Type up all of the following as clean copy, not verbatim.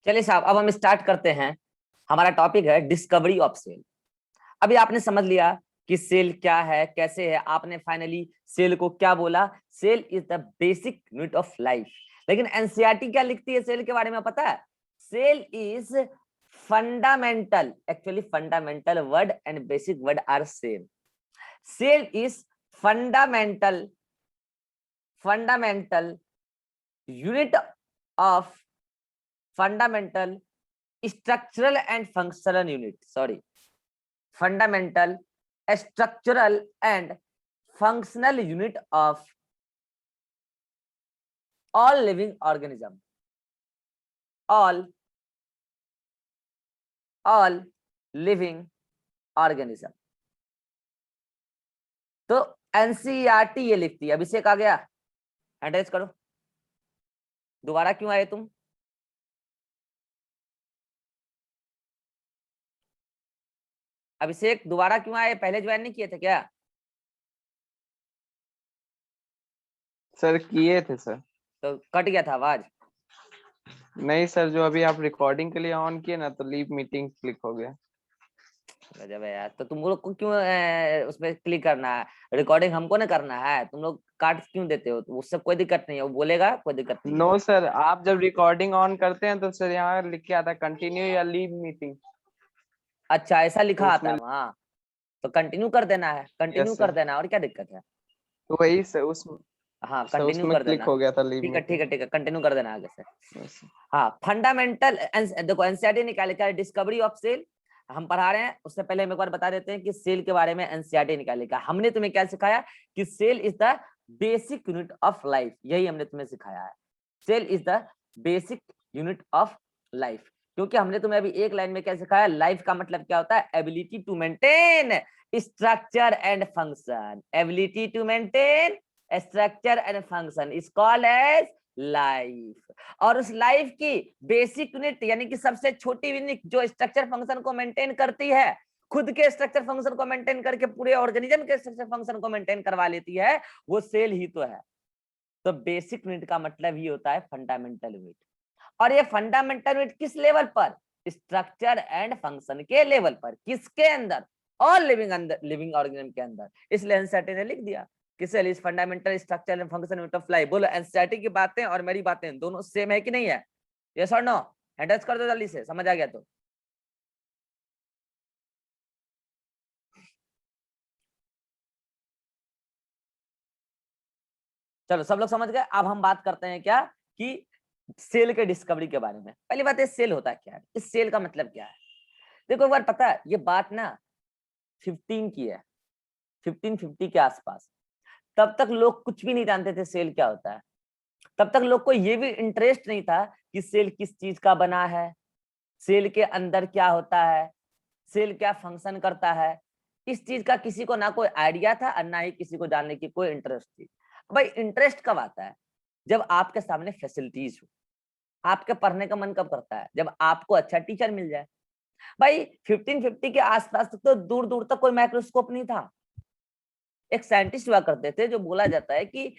चलिए साहब, अब हम स्टार्ट करते हैं। हमारा टॉपिक है डिस्कवरी ऑफ सेल। अभी आपने समझ लिया कि सेल क्या है, कैसे है। आपने फाइनली सेल को क्या बोला? Cell is the basic unit of life. लेकिन एनसीईआरटी क्या लिखती है सेल के बारे में पता है? Cell is fundamental. Actually fundamental word and basic word are same. Cell is fundamental fundamental unit of fundamental structural and functional unit, sorry, fundamental, structural and functional unit of all living organism, all living organism। तो NCERT ये लिखती है। अभिषेक आ गया, address करो। दोबारा क्यों आए तुम? अभिषेक दोबारा क्यों आए? पहले ज्वाइन नहीं किए थे क्या? सर किए थे सर। तो कट गया था आवाज। नहीं सर, जो अभी आप रिकॉर्डिंग के लिए ऑन किए ना, तो लीव मीटिंग क्लिक हो गया। गजब है यार। तो तुम लोग को क्यों उसमें क्लिक करना है? रिकॉर्डिंग हमको ना करना है? तुम लोग काट क्यों देते हो? तो उससे कोई दिक्कत नहीं है, वो बोलेगा, कोई दिक्कत नहीं है। नो सर, आप जब रिकॉर्डिंग ऑन करते हैं तो सर यहाँ लिख के आता है कंटिन्यू या लीव मीटिंग। अच्छा, ऐसा लिखा तो आता उसमें है वहाँ? तो कंटिन्यू कर देना है, कंटिन्यू यस कर सर, देना है, और क्या दिक्कत है? तो वही सर हाँ, सर कंटिन्यू उसमें कर क्लिक देना। हो गया था लीव ठीक है ठीक मीटिंग। है ठीक है, कंटिन्यू कर देना आगे से। यस हाँ, फंडामेंटल। देखो एनसीईआरटी ने क्या लिखा है? Discovery of cell. हम पढ़ा रहे हैं, उससे पहले हम एक बार बता देते हैं कि सेल के बारे में एनसीईआरटी ने क्या लिखा। हमने तुम्हें क्या सिखाया कि cell is the basic unit of life. यही हमने तुम्हें सिखाया है, cell is the basic unit of life. क्योंकि हमने तुम्हें अभी एक लाइन में क्या सिखाया? लाइफ का मतलब क्या होता है? Ability to maintain structure and function. Ability to maintain structure and function is called as life. और उस लाइफ की बेसिक यूनिट यानी कि सबसे छोटी यूनिट जो स्ट्रक्चर फंक्शन को मेंटेन करती है, खुद के स्ट्रक्चर फंक्शन को मेंटेन करके पूरे ऑर्गेनिज्म के स्ट्रक्चर फंक्शन को मेंटेन करवा लेती है, वो सेल ही तो है। तो बेसिक यूनिट का मतलब ही होता है फंडामेंटल यूनिट। और ये फंडामेंटल यूनिट किस लेवल पर? स्ट्रक्चर एंड फंक्शन के लेवल पर। किसके अंदर? ऑल लिविंग ऑर्गेनिज्म के अंदर। इसलिए एनसीईआरटी ने लिख दिया कि cell is fundamental structure and function unit of life. बोलो, एनसीईआरटी की बातें और मेरी बातें दोनों सेम है कि नहीं है? यस और नो? एड्रेस कर दो जल्दी से, समझ आ गया तो। चलो, सब लोग समझ गए। अब हम बात करते हैं क्या कि सेल के डिस्कवरी के बारे में। पहली बात है, सेल होता क्या है? इस सेल का मतलब क्या है? देखो एक बार, पता है ये बात ना 15 की है, 1550 के आसपास। तब तक लोग कुछ भी नहीं जानते थे सेल क्या होता है। तब तक लोग को ये भी इंटरेस्ट नहीं था कि सेल किस चीज का बना है, सेल के अंदर क्या होता है, सेल क्या फंक्शन करता है। इस चीज का किसी को ना कोई आइडिया था और ना ही किसी को जानने की कोई इंटरेस्ट थी। भाई इंटरेस्ट कब आता है? जब आपके सामने फैसिलिटीज हो। आपके पढ़ने का मन कब करता है? जब आपको अच्छा टीचर मिल जाए। भाई 1550 के आसपास तक तो दूर दूर तक कोई माइक्रोस्कोप नहीं था। एक साइंटिस्ट हुआ करते थे, जो बोला जाता है कि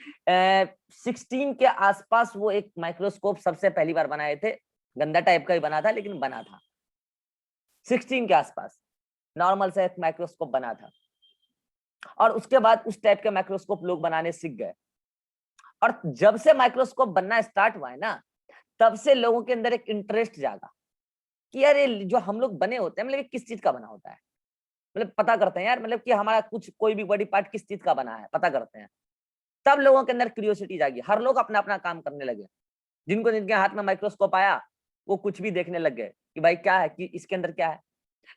16 के आसपास वो एक माइक्रोस्कोप सबसे पहली बार बनाए थे। गंदा टाइप का ही बना था, लेकिन बना था 16 के आसपास। नॉर्मल से एक माइक्रोस्कोप बना था, और उसके बाद उस टाइप के माइक्रोस्कोप लोग बनाने सीख गए। और जब से माइक्रोस्कोप बनना स्टार्ट हुआ है ना, तब से लोगों के अंदर एक इंटरेस्ट जागा कि यार ये जो हम लोग बने होते हैं, मतलब ये किस चीज का बना होता है। मतलब पता करते हैं यार, मतलब कि हमारा कुछ कोई भी बॉडी पार्ट किस चीज का बना है, पता करते हैं। तब लोगों के अंदर क्यूरियोसिटी जागी, हर लोग अपना अपना काम करने लगे। जिनको जिनके हाथ में माइक्रोस्कोप आया, वो कुछ भी देखने लग गए कि भाई क्या है, कि इसके अंदर क्या है।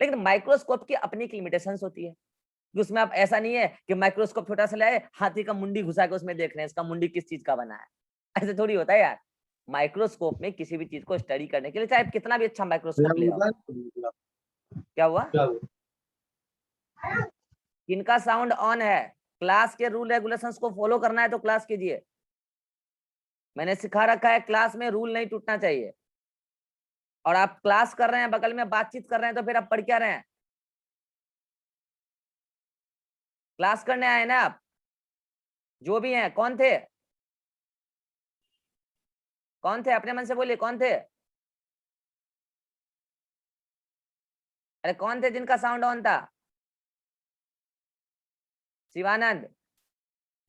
लेकिन माइक्रोस्कोप की अपनी एक लिमिटेशंस होती है कि उसमें आप ऐसा नहीं है कि माइक्रोस्कोप छोटा सा लाए, हाथी का मुंडी घुसा के उसमें देख रहे हैं इसका मुंडी किस चीज का बना है। ऐसे थोड़ी होता है यार। माइक्रोस्कोप में किसी भी चीज को स्टडी करने के लिए, चाहे कितना भी अच्छा माइक्रोस्कोप ले आओ। क्या हुआ? किनका साउंड ऑन है? क्लास के रूल रेगुलेशंस को फॉलो करना है तो क्लास कीजिए। मैंने सिखा रखा है, क्लास में रूल नहीं टूटना चाहिए। और आप क्लास कर रहे हैं, बगल में बातचीत कर रहे हैं, तो फिर आप पढ़ क्या रहे हैं? क्लास करने आए ना आप? जो भी हैं, कौन थे? कौन थे? अपने मन से बोलिए, कौन थे? अरे कौन थे जिनका साउंड ऑन था? शिवानंद,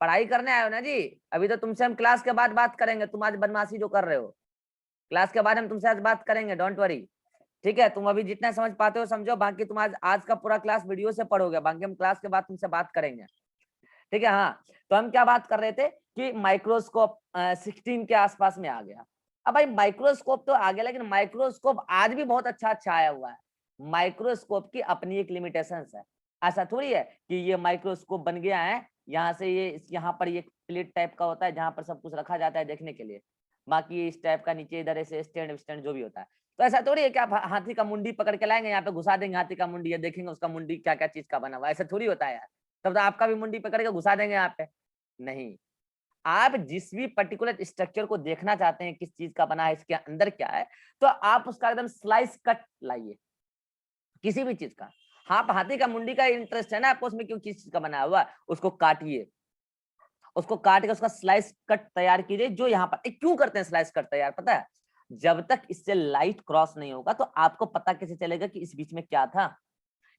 पढ़ाई करने आए हो ना जी? अभी तो तुमसे हम क्लास के बाद बात करेंगे, तुम आज बदमाशी जो कर रहे हो, क्लास के बाद हम तुमसे आज बात करेंगे, डोंट वरी। ठीक है, तुम अभी जितना समझ पाते हो समझो, बाकी तुम आज का पूरा क्लास वीडियो से पढ़ोगे, बाकी हम क्लास के बाद तुमसे बात करेंगे। ठीक है, हाँ, तो हम क्या बात कर रहे थे कि माइक्रोस्कोप 16 के आसपास में आ गया। अब भाई माइक्रोस्कोप तो आ गया, लेकिन माइक्रोस्कोप आज भी बहुत अच्छा अच्छा आया हुआ है। माइक्रोस्कोप की अपनी एक लिमिटेशंस है। ऐसा थोड़ी है कि ये माइक्रोस्कोप बन गया है, यहाँ से ये यहाँ पर ये प्लेट टाइप का होता है जहां पर सब कुछ रखा जाता है देखने के लिए, बाकी इस टाइप का नीचे इधर ऐसे स्टैंड स्टैंड जो भी होता है। तो ऐसा थोड़ी है कि आप हाथी का मुंडी पकड़ के लाएंगे, यहाँ पे घुसा देंगे हाथी का मुंडी, देखेंगे उसका मुंडी क्या क्या चीज का बना हुआ है, ऐसा थोड़ी होता है यार। तब तो आपका भी मुंडी पकड़ के घुसा देंगे यहाँ पे। नहीं, आप जिस भी पर्टिकुलर स्ट्रक्चर को देखना चाहते हैं किस चीज का बना है, इसके अंदर क्या है, तो आप उसका एकदम स्लाइस कट लाइए किसी भी चीज का। हाँ, हाथी का मुंडी का इंटरेस्ट है ना आपको उसमें, क्यों किस चीज का बना हुआ, उसको काटिए, उसको काट के उसका स्लाइस कट तैयार कीजिए। जो यहाँ पर क्यों करते हैं स्लाइस कट तैयार, पता है? जब तक इससे लाइट क्रॉस नहीं होगा तो आपको पता कैसे चलेगा कि इस बीच में क्या था।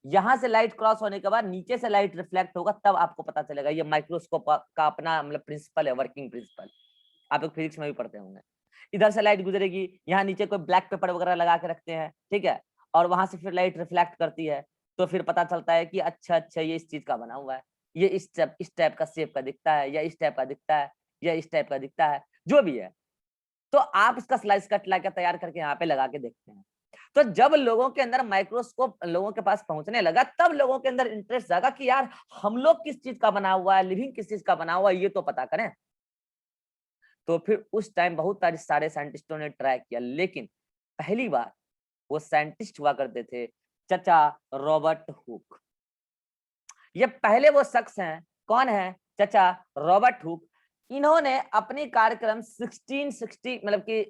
यहां से लाइट क्रॉस होने के बाद नीचे से लाइट रिफ्लेक्ट होगा, तब आपको पता चलेगा। ये माइक्रोस्कोप का अपना मतलब प्रिंसिपल है, वर्किंग प्रिंसिपल, आप लोग फिजिक्स में भी पढ़ते होंगे। इधर से लाइट गुजरेगी, यहाँ नीचे कोई ब्लैक पेपर वगैरह लगा के रखते हैं, ठीक है, और वहां से फिर लाइट रिफ्लेक्ट करती है, तो फिर पता चलता है कि अच्छा अच्छा ये इस चीज का बना हुआ है, ये इस टाइप का शेप का दिखता है, या इस टाइप का दिखता है, या इस टाइप का दिखता है, जो भी है। तो आप इसका स्लाइस कट ला के तैयार करके यहाँ पे लगा के देखते हैं। तो जब लोगों के अंदर माइक्रोस्कोप लोगों के पास पहुंचने लगा, तब लोगों के अंदर इंटरेस्ट जागा कि यार हम लोग किस चीज का बना हुआ है, लिविंग किस चीज का बना हुआ है, ये तो पता करें। तो फिर उस टाइम बहुत सारे साइंटिस्टों ने ट्राई किया, लेकिन पहली बार वो साइंटिस्ट हुआ करते थे चचा रॉबर्ट हुक। ये पहले वो शख्स हैं, कौन है? चचा रॉबर्ट हुक। इन्होंने अपनी कार्यक्रम 1660 मतलब कि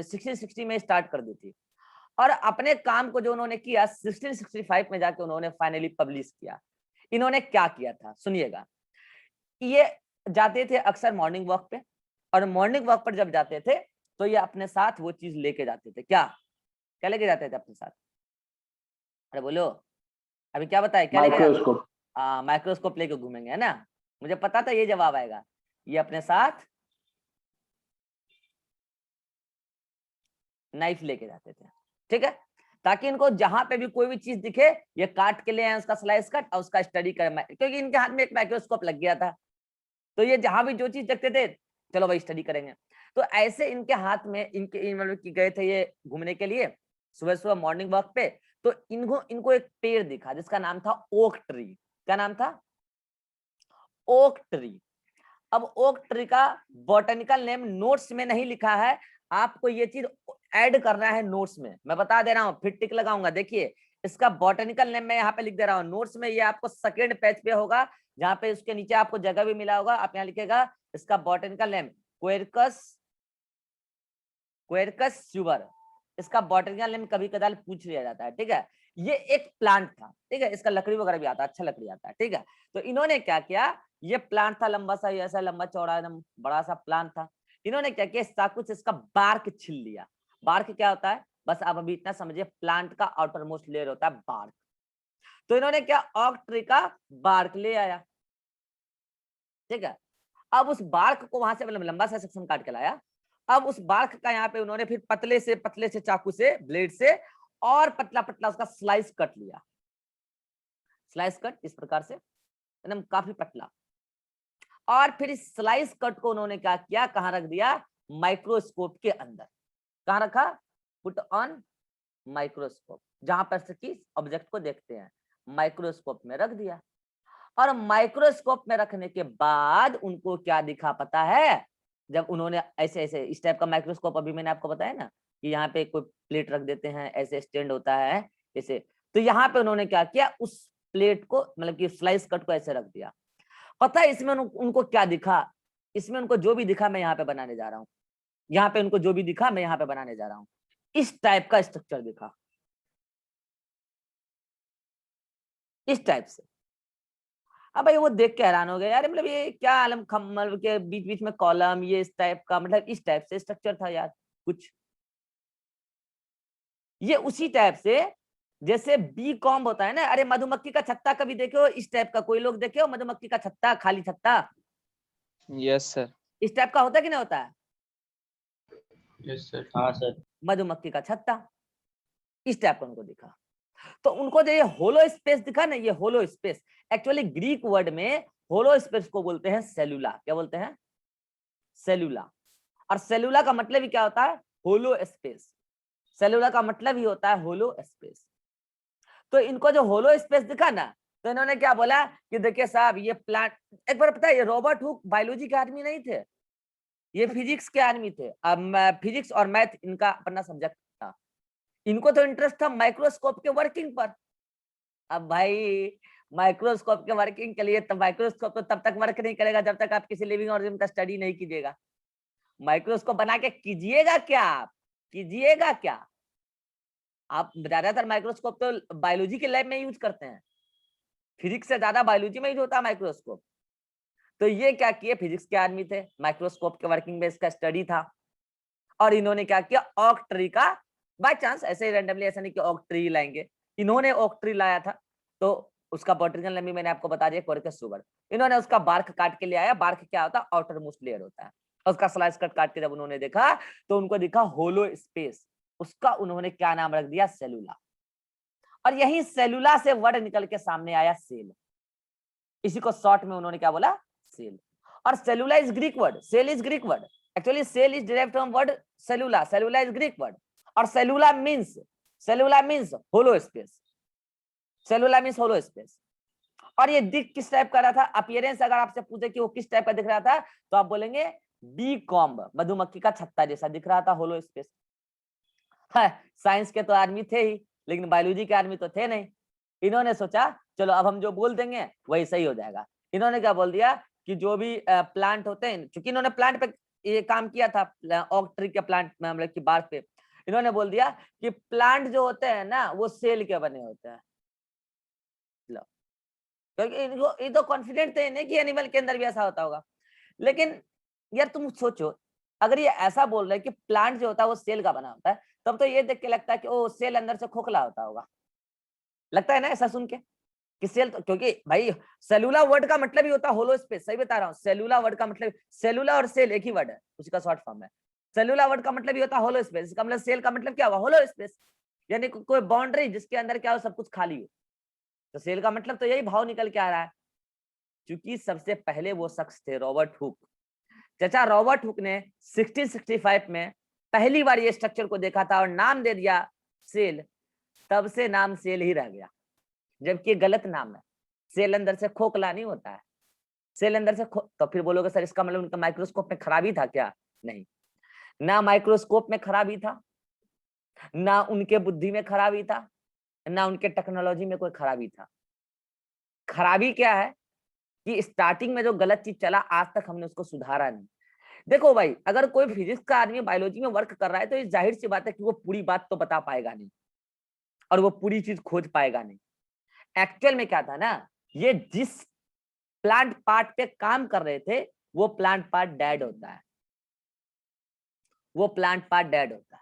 1660 में स्टार्ट कर दी थी, और अपने काम को जो उन्होंने किया 1665 में जाके उन्होंने फाइनली पब्लिश किया। इन्होंने क्या किया था सुनिएगा। ये जाते थे अक्सर मॉर्निंग वॉक पे, और मॉर्निंग वॉक पर जब जाते थे तो ये अपने साथ वो चीज लेके जाते थे। क्या क्या लेके जाते थे अपने साथ? अरे बोलो, अभी क्या बताए, क्या लेके जाते? माइक्रोस्कोप। माइक्रोस्कोप लेके घूमेंगे, है ना? मुझे पता था ये जवाब आएगा। ये अपने साथ नाइफ लेके जाते थे, ठीक है, ताकि इनको जहां पे भी कोई भी चीज दिखे ये काट के ले आए, उसका स्लाइस कट और उसका स्टडी करें, क्योंकि इनके हाथ में एक माइक्रोस्कोप लग गया था। तो ये जहां भी जो चीज देखते थे, चलो भाई स्टडी करेंगे। तो ऐसे इनके हाथ में इनके मतलब कि गए थे ये घूमने के लिए सुबह सुबह मॉर्निंग वॉक पे। तो इनको एक पेड़ दिखा जिसका नाम था ओक ट्री। क्या नाम था? Oak tree. अब ओक ट्री का बॉटनिकल नेम नोट्स में नहीं लिखा है, आपको ये चीज ऐड करना है नोट्स में। मैं बता दे रहा हूँ, फिर टिक लगाऊंगा, देखिए इसका बॉटनिकल नेम मैं यहाँ पे लिख दे रहा हूँ नोट्स में। ये आपको सेकेंड पेज पे होगा, जहाँ पे उसके नीचे आपको जगह भी मिला होगा। आप यहाँ लिखेगा इसका बॉटनिकल नेम क्वेरकस क्वेरकस सुबर। इसका बॉटनिकल नेम कभी कदार पूछ लिया जाता है, ठीक है। ये एक प्लांट था, ठीक है, इसका लकड़ी वगैरह भी आता है, अच्छा लकड़ी आता है, ठीक है। तो इन्होंने क्या किया, ये प्लांट था लंबा सा, ऐसा लंबा चौड़ा एकदम बड़ा सा प्लांट था। इन्होंने क्या किया, चाकू से इसका बार्क छील लिया। बार्क क्या होता है, बस आप अभी इतना समझिए, प्लांट का आउटर मोस्ट लेयर होता है बार्क। तो इन्होंने क्या, ऑक ट्री का बार्क ले आया, ठीक है। अब उस बार्क को वहां से मतलब लंबा सा सेक्शन काट के लाया। अब उस बार्क का यहाँ पे उन्होंने फिर पतले से चाकू से, ब्लेड से, और पतला पतला उसका स्लाइस कट लिया। स्लाइस कट इस प्रकार से एकदम काफी पतला। और फिर इस स्लाइस कट को उन्होंने क्या किया, कहाँ रख दिया, माइक्रोस्कोप के अंदर। कहाँ रखा, पुट ऑन माइक्रोस्कोप, जहां पर से ऑब्जेक्ट को देखते हैं, माइक्रोस्कोप में रख दिया। और माइक्रोस्कोप में रखने के बाद उनको क्या दिखा पता है? जब उन्होंने ऐसे ऐसे इस टाइप का माइक्रोस्कोप, अभी मैंने आपको बताया ना कि यहाँ पे कोई प्लेट रख देते हैं, ऐसे स्टैंड होता है ऐसे। तो यहाँ पे उन्होंने क्या किया, उस प्लेट को मतलब कि स्लाइस कट को ऐसे रख दिया। पता है इसमें उनको क्या दिखा? इसमें उनको जो भी दिखा मैं यहाँ पे बनाने जा रहा हूँ। यहाँ पे उनको जो भी दिखा मैं यहाँ पे बनाने जा रहा हूँ। इस टाइप का स्ट्रक्चर दिखा, इस टाइप से। अब भाई वो देख के हैरान हो गया, यार मतलब ये क्या आलम खम्मल के बीच बीच में कॉलम, ये इस टाइप का, मतलब इस टाइप से स्ट्रक्चर था यार कुछ। ये उसी टाइप से जैसे बी कॉम्ब होता है ना, अरे मधुमक्खी का छत्ता कभी देखे हो इस टाइप का, कोई लोग देखे हो मधुमक्खी का छत्ता, खाली छत्ता यस सर। इस टाइप का होता है कि नहीं होता है? Yes sir. हाँ सर। मधुमक्खी का छत्ता इस टाइप का उनको दिखा, तो उनको जो ये होलो स्पेस दिखा ना, ये होलो स्पेस एक्चुअली ग्रीक वर्ड में होलो स्पेस को बोलते हैं सेलुला। क्या बोलते हैं? सेलुला। और सेलुला का मतलब ही क्या होता है? होलो स्पेस। सेलुला का मतलब ही होता है होलो स्पेस। तो इनको जो होलो स्पेस दिखा ना, तो इन्होंने क्या बोला कि देखिए साहब ये प्लांट, एक बार पता है ये रॉबर्ट हुक बायोलॉजी के आदमी नहीं थे, ये फिजिक्स के आदमी थे। अब फिजिक्स और मैथ इनका अपना सब्जेक्ट था, इनको तो इंटरेस्ट था माइक्रोस्कोप के वर्किंग पर। अब भाई माइक्रोस्कोप के वर्किंग के लिए, तो माइक्रोस्कोप तो तब तक वर्क नहीं करेगा जब तक आप किसी लिविंग ऑर्गेनिज्म का स्टडी नहीं कीजिएगा। माइक्रोस्कोप बना के कीजिएगा क्या? आप कीजिएगा क्या? आप ज्यादातर माइक्रोस्कोप तो बायोलॉजी के लैब में यूज करते हैं, फिजिक्स से ज्यादा बायोलॉजी में यूज होता है माइक्रोस्कोप। तो ये क्या किए, फिजिक्स के आदमी थे, माइक्रोस्कोप के वर्किंग में इसका स्टडी था, और इन्होंने क्या किया, ऑक ट्री का बाय चांस ऐसे ही रैंडमली, ऐसा नहीं कि ऑक ट्री लाएंगे, इन्होंने ऑक ट्री लाया था, तो उसका बॉटनिकल नेम भी मैंने आपको बता दिया, कोरिकस सुबर। इन्होंने उसका बार्क काट के ले आया। बार्क क्या होता है? आउटर मोस्ट लेयर होता है। उसका स्लाइस कट काट के जब उन्होंने देखा तो उनको दिखा होलो स्पेस, उसका उन्होंने क्या नाम रख दिया? सेलुला। और यही सेलुला से वर्ड निकल के सामने आया सेल, इसी को शॉर्ट में उन्होंने क्या बोला? सेल। और cellula is Greek word, cell is Greek word, actually cell is derived from word cellula, cellula is Greek word, और cellula means hollow space, cellula means hollow space. और ये दिख किस टाइप का रहा था? अपीयरेंस अगर आपसे पूछे कि वो किस टाइप का दिख रहा था, तो आप बोलेंगे बी कॉम्ब, मधुमक्खी का छत्ता जैसा दिख रहा था, होलो स्पेस। साइंस के तो आदमी थे ही, लेकिन बायोलॉजी के आदमी तो थे नहीं। इन्होंने सोचा चलो अब हम जो बोल देंगे वही सही हो जाएगा। इन्होंने क्या बोल दिया कि जो भी प्लांट होते हैं, क्योंकि इन्होंने प्लांट पे ये काम किया था, ऑक ट्री के प्लांट में, मतलब की बात पे, इन्होंने बोल दिया कि प्लांट जो होते हैं ना वो सेल के बने होते हैं। क्योंकि इनको ये तो कॉन्फिडेंट थे नहीं कि एनिमल के अंदर भी ऐसा होता होगा। लेकिन यार तुम सोचो, अगर ये ऐसा बोल रहे हैं कि प्लांट जो होता है वो सेल का बना होता है, तब तो ये देख के लगता है कि ओ सेल अंदर से खोखला होता होगा, लगता है ना ऐसा सुन के कि सेल तो, क्योंकि भाई सेलुला वर्ड का मतलब ही होता है होलो स्पेस, सही बता रहा हूँ। सेलुला वर्ड का मतलब, सेलुला और सेल एक ही वर्ड है, उसी का शॉर्ट फॉर्म है। सेलुला वर्ड का मतलब ही होता है होलो स्पेस, इसका मतलब सेल का मतलब क्या हुआ? होलो स्पेस, यानी कोई बाउंड्री जिसके अंदर क्या हो, सब कुछ खाली हो। तो सेल का मतलब तो यही भाव निकल के आ रहा है। क्योंकि सबसे पहले वो शख्स थे रॉबर्ट हुक। चाचा रॉबर्ट हुक ने 1665 में पहली बार ये स्ट्रक्चर को देखा था और नाम दे दिया सेल, तब से नाम सेल ही रह गया, जबकि गलत नाम है। सेल अंदर से खोखला नहीं होता है, सेल अंदर से तो फिर बोलोगे सर इसका मतलब उनका माइक्रोस्कोप में खराबी था क्या? नहीं, ना माइक्रोस्कोप में खराबी था, ना उनके बुद्धि में खराबी था, ना उनके टेक्नोलॉजी में कोई खराबी था। खराबी क्या है कि स्टार्टिंग में जो गलत चीज चला आज तक हमने उसको सुधारा नहीं। देखो भाई, अगर कोई फिजिक्स का आदमी बायोलॉजी में वर्क कर रहा है तो ये जाहिर सी बात है कि वो पूरी बात तो बता पाएगा नहीं और वो पूरी चीज खोज पाएगा नहीं। एक्चुअल में क्या था ना, ये जिस प्लांट पार्ट पे काम कर रहे थे वो प्लांट पार्ट डेड होता है, वो प्लांट पार्ट डेड होता है।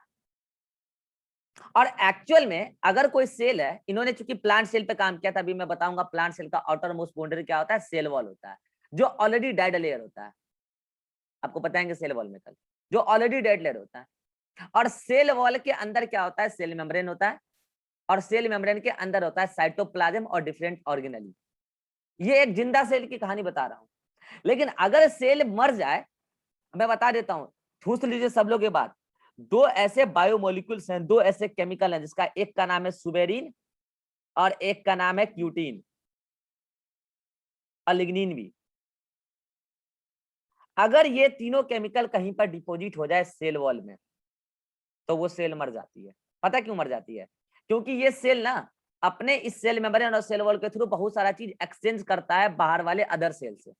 और एक्चुअल में अगर कोई सेल है, इन्होंने चूंकि प्लांट सेल पे काम किया था, अभी मैं बताऊंगा प्लांट सेल का आउटर मोस्ट बाउंड्री क्या होता है, सेल वॉल होता है, जो ऑलरेडी डेड लेयर होता है। आपको बताएंगे सेल वॉल में कल, जो ऑलरेडी डेड लेयर होता है। और सेल वॉल के अंदर क्या होता है, सेल मेम्ब्रेन होता है, और सेल मेम्ब्रेन के अंदर होता है साइटोप्लाज्म और डिफरेंट ऑर्गेनेली। ये एक जिंदा सेल की कहानी बता रहा हूं। लेकिन अगर सेल मर जाए, मैं बता देता हूं, ठूस लीजिए सब लोग ये बात, दो ऐसे बायोमोलिक्यूल्स हैं, दो ऐसे केमिकल हैं, जिसका एक का नाम है सुबेरिन और एक का नाम है क्यूटीन और लिग्निन भी। अगर ये तीनों केमिकल कहीं पर डिपॉजिट हो जाए सेल वॉल में, तो वो सेल मर जाती है। पता क्यों मर जाती है? क्योंकि ये सेल ना अपने इस सेल मेम्ब्रेन और सेल वॉल के थ्रू बहुत सारा चीज एक्सचेंज करता है बाहर वाले अदर सेल से।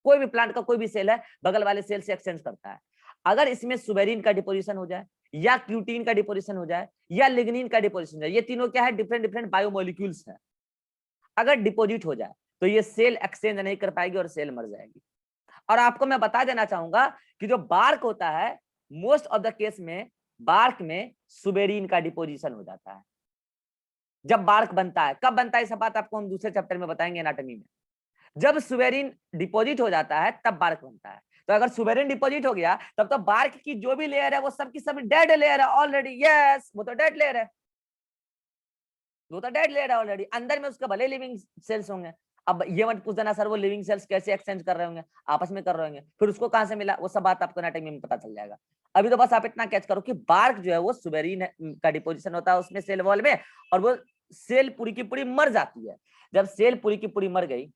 कोई भी प्लांट का कोई भी सेल है, बगल वाले सेल से एक्सचेंज करता है। अगर इसमें सुबेरिन का डिपोजिशन हो जाए, या क्यूटीन का डिपोजिशन हो जाए, या लिग्निन का डिपोजिशन हो जाए, ये तीनों क्या है, डिफरेंट डिफरेंट बायोमोलिक्यूल्स है। अगर डिपोजिट हो जाए तो ये सेल एक्सचेंज नहीं कर पाएगी और सेल मर जाएगी। और आपको मैं बता देना चाहूंगा कि जो बार्क होता है, मोस्ट ऑफ द केस में बार्क में सुबेरिन का डिपोजिशन हो जाता है। जब बार्क बनता है। कब बनता है इस बात आपको हम दूसरे चैप्टर में बताएंगे एनाटॉमी में। जब सुवेरिन डिपॉजिट हो जाता है तब बार्क बनता है। तो अगर सुवेरिन डिपॉजिट हो गया तब तो बार्क की जो भी लेयर है वो सब की सब डेड लेयर है ऑलरेडी। यस, वो तो डेड लेयर है, वो तो डेड लेयर है ऑलरेडी। अंदर में उसके भले लिविंग सेल्स होंगे। अब ये मत पूछ देना सर वो लिविंग सेल्स कैसे एक्सचेंज कर रहे होंगे, आपस में कर रहे होंगे, फिर उसको कहां से मिला, वो सब बात आपको एनाटॉमी में पता चल जाएगा। अभी तो बस आप इतना कैच करो कि बार्क जो है वो सुवेरिन का डिपोजिशन होता है उसमें सेल वॉल में, और वो सेल पूरी की पूरी मर जाती है। जब सेल पूरी की पूरी मर गई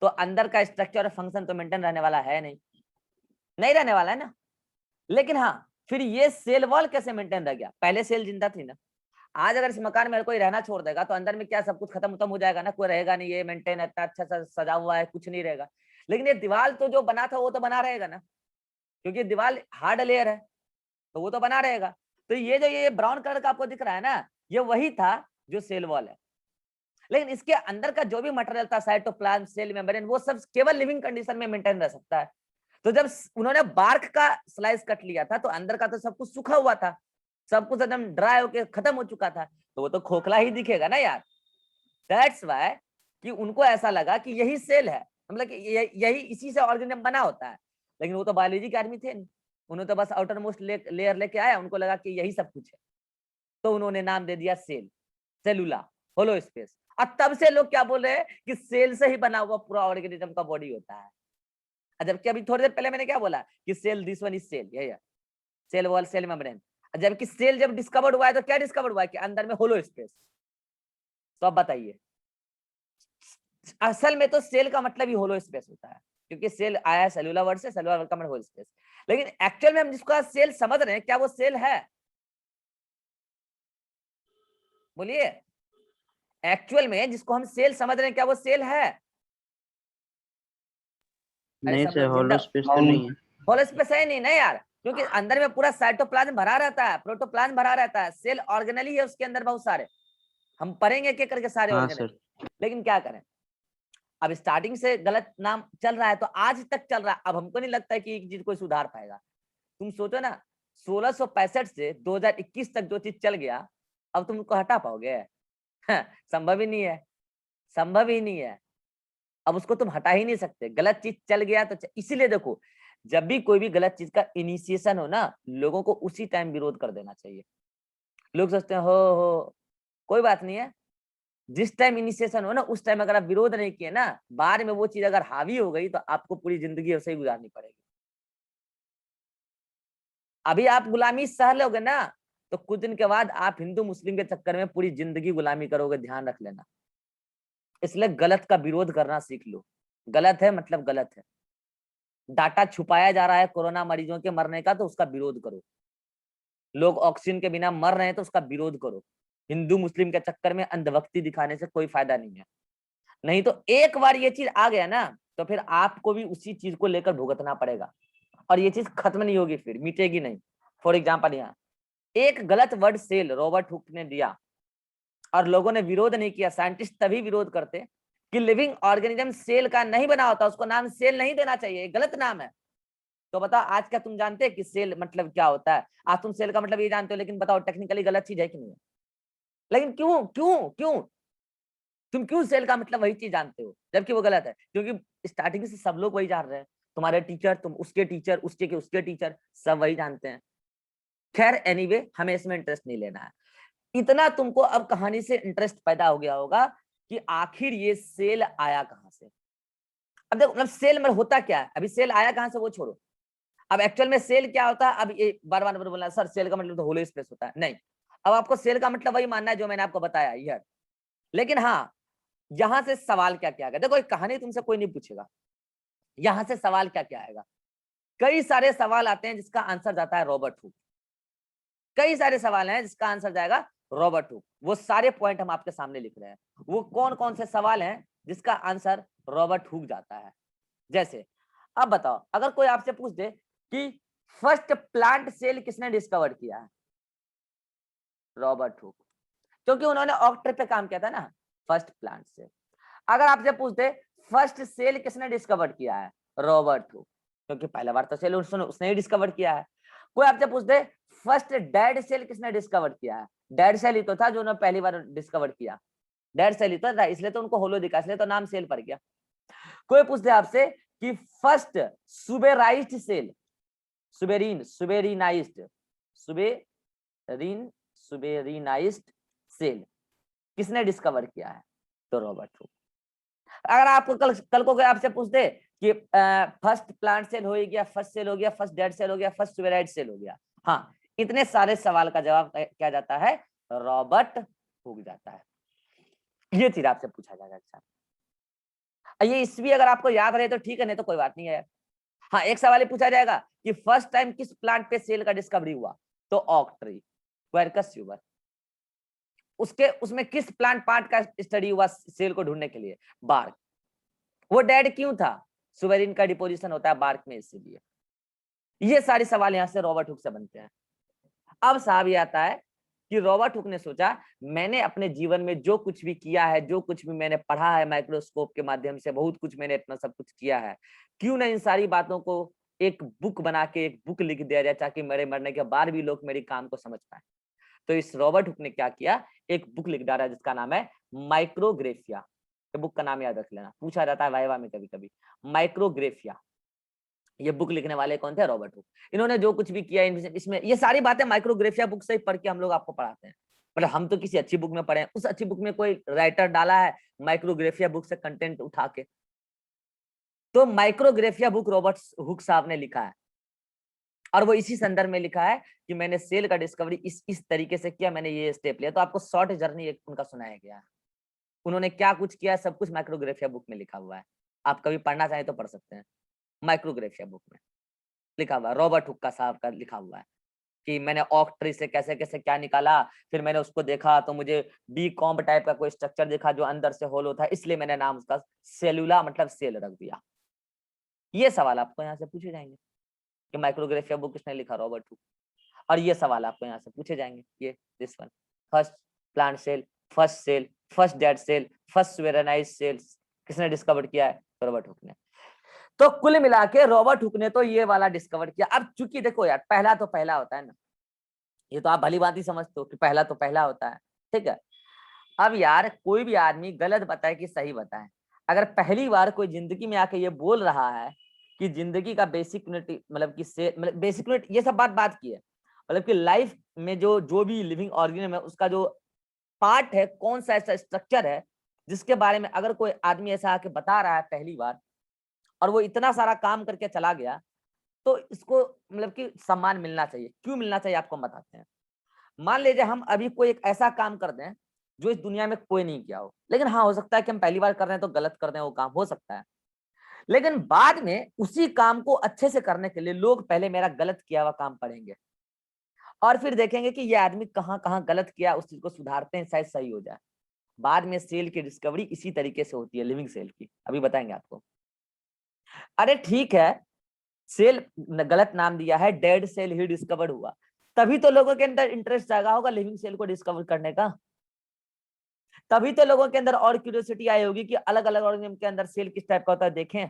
तो अंदर का स्ट्रक्चर और फंक्शन तो मेंटेन रहने वाला है नहीं रहने वाला है ना। लेकिन हाँ, फिर ये सेल वॉल कैसे मेंटेन रह गया, पहले सेल जिंदा थी ना। आज अगर इस मकान में कोई रहना छोड़ देगा तो अंदर में क्या सब कुछ खत्म हो जाएगा ना, कोई रहेगा नहीं, ये मेंटेन इतना अच्छा सजा हुआ है, कुछ नहीं रहेगा। लेकिन ये दीवार तो जो बना था वो तो बना रहेगा ना, क्योंकि दीवार हार्ड लेयर है तो वो तो बना रहेगा। तो ये जो ये ब्राउन कलर का आपको दिख रहा है ना, ये वही था जो सेल वॉल है। लेकिन इसके अंदर का जो भी मटेरियल था, साइटोप्लाज्म, सेल मेम्ब्रेन, वो सब केवल लिविंग कंडीशन में मेंटेन रह सकता है। तो जब उन्होंने बार्क का स्लाइस कट लिया था तो अंदर का तो सब कुछ सूखा हुआ था, सब कुछ एकदम ड्राई होके खत्म हो चुका था, तो वो तो खोखला ही दिखेगा ना यार। दैट्स व्हाई कि उनको ऐसा लगा कि यही सेल है, मतलब कि यही इसी से ऑर्गेनिज्म बना होता है। लेकिन वो तो बायोलॉजी के आदमी थे नहीं, उन्होंने तो बस आउटर मोस्ट लेयर लेके आया, उनको लगा कि यही सब कुछ है, तो उन्होंने नाम दे दिया सेल, सेलुला, होलो स्पेस। और तब से लोग क्या बोल रहे हैं कि सेल से ही बना हुआ पूरा ऑर्गेनिज्म का बॉडी होता है। जबकि अभी थोड़ी देर पहले मैंने क्या बोला कि cell, this one is cell, ये सेल वॉल, सेल मेम्ब्रेन। जबकि सेल जब डिस्कवर्ड हुआ है तो क्या डिस्कवर्ड हुआ है कि अंदर में होलो स्पेस। तो अब बताइए, असल में तो सेल का मतलब ही होलो स्पेस होता है, क्योंकि सेल आया है सेलुलर वर्ड से, सेलुलर वर्ड का मतलब होलो स्पेस। लेकिन एक्चुअल में हम जिसको सेल समझ रहे हैं, क्या वो सेल है? बोलिए, एक्चुअल में जिसको हम सेल समझ रहे हैं, क्या वो सेल है? नहीं सर, होलो स्पेस तो नहीं है। होलो स्पेस है नहीं ना यार, क्योंकि अंदर में पूरा साइटोप्लाज्म भरा रहता है, प्रोटोप्लाज्म भरा रहता है, सेल ऑर्गेनली है उसके अंदर बहुत सारे, हम पढ़ेंगे एक करके सारे ऑर्गेनल। लेकिन क्या करें, अब स्टार्टिंग से गलत नाम चल रहा है तो आज तक चल रहा है। अब हमको नहीं लगता है कि एक चीज कोई सुधार पाएगा। तुम सोचो ना, 1665 से 2021 तक जो चीज चल गया, अब तुम उसको हटा पाओगे? संभव ही नहीं है, संभव ही नहीं है। अब उसको तुम हटा ही नहीं सकते, गलत चीज चल गया तो इसीलिए देखो, जब भी कोई भी गलत चीज का इनिशिएशन हो ना, लोगों को उसी टाइम विरोध कर देना चाहिए। लोग सोचते हैं हो कोई बात नहीं है, जिस टाइम इनिशिएशन हो ना उस टाइम अगर आप विरोध नहीं किए ना, बाद में वो चीज अगर हावी हो गई तो आपको पूरी जिंदगी ऐसे ही गुजारनी पड़ेगी। अभी आप गुलामी सह लोगे ना, तो कुछ दिन के बाद आप हिंदू मुस्लिम के चक्कर में पूरी जिंदगी गुलामी करोगे, ध्यान रख लेना। इसलिए गलत का विरोध करना सीख लो। गलत है मतलब गलत है। डाटा छुपाया जा रहा है कोरोना मरीजों के मरने का, तो उसका विरोध करो। लोग ऑक्सीजन के बिना मर रहे हैं तो उसका विरोध करो। हिंदू मुस्लिम के चक्कर में अंधभक्ति दिखाने से कोई फायदा नहीं है। नहीं तो एक बार ये चीज आ गया ना, तो फिर आपको भी उसी चीज को लेकर भुगतना पड़ेगा, और ये चीज खत्म नहीं होगी, फिर मिटेगी नहीं। फॉर एग्जाम्पल, यहाँ एक गलत वर्ड सेल रॉबर्ट हुक ने दिया और लोगों ने विरोध नहीं किया। साइंटिस्ट तभी विरोध करते कि लिविंग ऑर्गेनिज्म सेल का नहीं बना होता, उसको नाम सेल नहीं देना चाहिए, गलत नाम है। तो बताओ आज क्या तुम जानते हैं कि सेल मतलब क्या होता है? आज तुम सेल का मतलब ये जानते हो, लेकिन बताओ टेक्निकली गलत चीज है कि नहीं है? लेकिन क्यों क्यों क्यों तुम क्यों सेल का मतलब वही चीज जानते हो जबकि वो गलत है? क्योंकि स्टार्टिंग से सब लोग वही जान रहे हैं, तुम्हारे टीचर, तुम उसके टीचर, उसके टीचर, सब वही जानते हैं। खैर एनीवे, हमें इसमें इंटरेस्ट नहीं लेना है। इतना तुमको अब कहानी से इंटरेस्ट पैदा हो गया होगा कि आखिर ये सेल आया कहां से। अब देखो, मतलब सेल में होता क्या है, अभी सेल आया कहां से वो छोड़ो। अब एक्चुअल में सेल क्या होता है, अब ये बार बार बोलना सर सेल का मतलब तो होलो स्पेस होता है, नहीं। अब आपको सेल का मतलब वही मानना है जो मैंने आपको बताया यार। लेकिन हाँ, यहां से सवाल क्या क्या आएगा, देखो एक कहानी तुमसे कोई नहीं पूछेगा, यहां से सवाल क्या क्या आएगा। कई सारे सवाल आते हैं जिसका आंसर जाता है रॉबर्ट हुक। कई सारे सवाल हैं जिसका आंसर जाएगा रॉबर्ट हुक। वो सारे पॉइंट हम आपके सामने लिख रहे हैं। वो कौन कौन से सवाल हैं जिसका आंसर रॉबर्ट हुक जाता है? जैसे अब बताओ, अगर कोई आपसे पूछ दे कि फर्स्ट प्लांट सेल किसने डिस्कवर किया है? रॉबर्ट हुक, क्योंकि उन्होंने ऑक्टर पे काम किया था ना, फर्स्ट प्लांट से। अगर आपसे पूछ दे फर्स्ट सेल किसने डिस्कवर किया है? रॉबर्ट हुक, क्योंकि पहला बार तो सेल उसने ही डिस्कवर किया है। कोई आपसे पूछ दे फर्स्ट डेड सेल किसने डिस्कवर किया है? डेड सेल ही तो था जो उन्होंने पहली बार डिस्कवर किया। डेड सेल ही तो था, इसलिए तो उनको होलो दिखा, इसलिए तो नाम सेल पड़ गया। कोई पूछते आपसे कि फर्स्ट सुबेराइज्ड सेल, सुबेरीनाइज्ड सेल किसने डिस्कवर किया है? तो रॉबर्ट हुक। अगर आपको कल को कोई आपसे पूछते कि फर्स्ट प्लांट सेल हो गया, फर्स्ट सेल हो गया, फर्स्ट डेड सेल हो गया, फर्स्ट सुबेराइड सेल हो गया, हाँ, इतने सारे सवाल का जवाब क्या जाता है? रॉबर्ट हुक जाता है। ये चीज आपसे पूछा जाएगा। अच्छा, ये ईस्वी अगर आपको याद रहे तो ठीक है, नहीं तो कोई बात नहीं है। हाँ, एक सवाल पूछा जाएगा कि फर्स्ट टाइम किस प्लांट पे सेल का डिस्कवरी हुआ? तो ऑक ट्री, क्वेरकस ट्यूबर। उसमें किस प्लांट पार्ट का स्टडी हुआ सेल को ढूंढने के लिए? बार्क। वो डेड क्यों था? सुबेरिन का डिपोजिशन होता है बार्क में, इसीलिए। ये सारे सवाल यहां से रॉबर्ट हुक से बनते हैं। अब साहब ये आता है कि रॉबर्ट हुक ने सोचा, मैंने अपने जीवन में जो कुछ भी किया है, जो कुछ भी मैंने पढ़ा है माइक्रोस्कोप के माध्यम से, बहुत कुछ मैंने इतना सब कुछ किया है, क्यों ना इन सारी बातों को एक बुक बना के एक बुक लिख दिया जाए, ताकि मेरे मरने के बाद भी लोग मेरे काम को समझ पाए। तो इस रॉबर्ट हुक ने क्या किया, एक बुक लिख डाला जिसका नाम है माइक्रोग्राफिया। बुक का नाम याद रख लेना, पूछा जाता है वाइवा में कभी कभी। माइक्रोग्राफिया, ये बुक लिखने वाले कौन थे? Robert Hooke. इन्होंने जो कुछ भी किया इसमें, ये सारी बातें माइक्रोग्राफिया बुक से ही पढ़ के हम लोग आपको पढ़ाते हैं। मतलब हम तो किसी अच्छी बुक में पढ़े, उस अच्छी बुक में कोई राइटर डाला है माइक्रोग्राफिया बुक से कंटेंट उठा के। तो माइक्रोग्राफिया बुक रॉबर्ट हुक साहब ने लिखा है, और वो इसी संदर्भ में लिखा है कि मैंने सेल का डिस्कवरी इस तरीके से किया, मैंने ये स्टेप लिया। तो आपको शॉर्ट जर्नी एक उनका सुनाया गया है, उन्होंने क्या कुछ किया, सब कुछ माइक्रोग्राफिया बुक में लिखा हुआ है। आप कभी पढ़ना चाहें तो पढ़ सकते हैं, माइक्रोग्राफिया बुक में लिखा हुआ है, रॉबर्ट हुक का साहब का लिखा हुआ है कि मैंने ऑक ट्री से कैसे कैसे क्या निकाला, फिर मैंने उसको देखा तो मुझे बी कॉम्ब टाइप का कोई स्ट्रक्चर दिखा जो अंदर से होलो था, इसलिए मैंने नाम उसका सेलुला मतलब सेल रख दिया। ये सवाल आपको यहाँ से पूछे जाएंगे कि माइक्रोग्राफिया बुक किसने लिखा? Robert Hooke. और ये सवाल आपको यहाँ से पूछे जाएंगे, ये this one, first plant cell, first dead cell, first suberized cells किसने डिस्कवर किया है? रॉबर्ट हुक ने। तो कुल मिला के रॉबर्ट हुक ने तो ये वाला डिस्कवर किया। अब चूंकि देखो यार, पहला तो पहला होता है ना, ये तो आप भली बात ही समझते हो कि पहला तो पहला होता है, ठीक है। अब यार कोई भी आदमी गलत बताए कि सही बताए, अगर पहली बार कोई जिंदगी में आके ये बोल रहा है कि जिंदगी का बेसिक यूनिट मतलब कि से मतलब बेसिक यूनिट, ये सब बात की है, मतलब कि लाइफ में जो भी लिविंग ऑर्गेनिज्म है उसका जो पार्ट है, कौन सा ऐसा स्ट्रक्चर है जिसके बारे में अगर कोई आदमी ऐसा आके बता रहा है पहली बार, और वो इतना सारा काम करके चला गया, तो इसको मतलब कि सम्मान मिलना चाहिए। क्यों मिलना चाहिए आपको हम बताते हैं। मान लीजिए हम अभी कोई एक ऐसा काम कर दें जो इस दुनिया में कोई नहीं किया हो, लेकिन हाँ हो सकता है कि हम पहली बार कर रहे हैं तो गलत कर दें, वो काम हो सकता है, लेकिन बाद में उसी काम को अच्छे से करने के लिए लोग पहले मेरा गलत किया हुआ काम पढ़ेंगे, और फिर देखेंगे कि ये आदमी कहाँ कहाँ गलत किया, उस चीज को सुधारते हैं, शायद सही हो जाए। बाद में सेल की डिस्कवरी इसी तरीके से होती है, लिविंग सेल की, अभी बताएंगे आपको। अरे ठीक है, सेल गलत नाम दिया है, डेड सेल ही डिस्कवर्ड हुआ, तभी तो लोगों के अंदर इंटरेस्ट जागा होगा लिविंग सेल को डिस्कवर करने का, तभी तो लोगों के अंदर और क्यूरियोसिटी आई होगी कि अलग अलग ऑर्गेनिज्म के अंदर सेल किस टाइप का होता है देखें।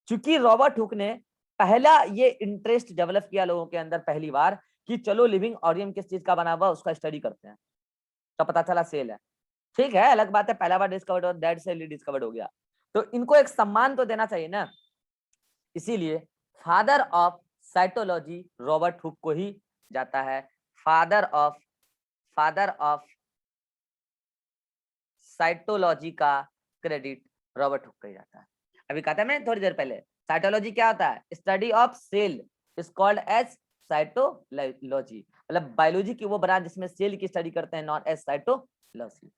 क्योंकि रॉबर्ट हुक ने पहला ये इंटरेस्ट डेवलप किया लोगों के अंदर पहली बार कि चलो लिविंग ऑर्गेनिज्म किस चीज का बना हुआ उसका स्टडी करते हैं, तो पता चला सेल है। ठीक है, अलग बात है पहला बार डिस्कवर्ड और डेड सेल ही डिस्कवर्ड हो गया, तो इनको एक सम्मान तो देना चाहिए ना। इसीलिए father of cytology Robert Hooke को ही जाता है, फादर ऑफ साइटोलॉजी का क्रेडिट रॉबर्ट हुक को ही जाता है। अभी कहा था मैंने थोड़ी देर पहले, साइटोलॉजी क्या होता है? Study of cell is called as cytology, मतलब बायोलॉजी की वो ब्रांच जिसमें सेल की स्टडी करते हैं, नॉट एज साइटोलॉजी।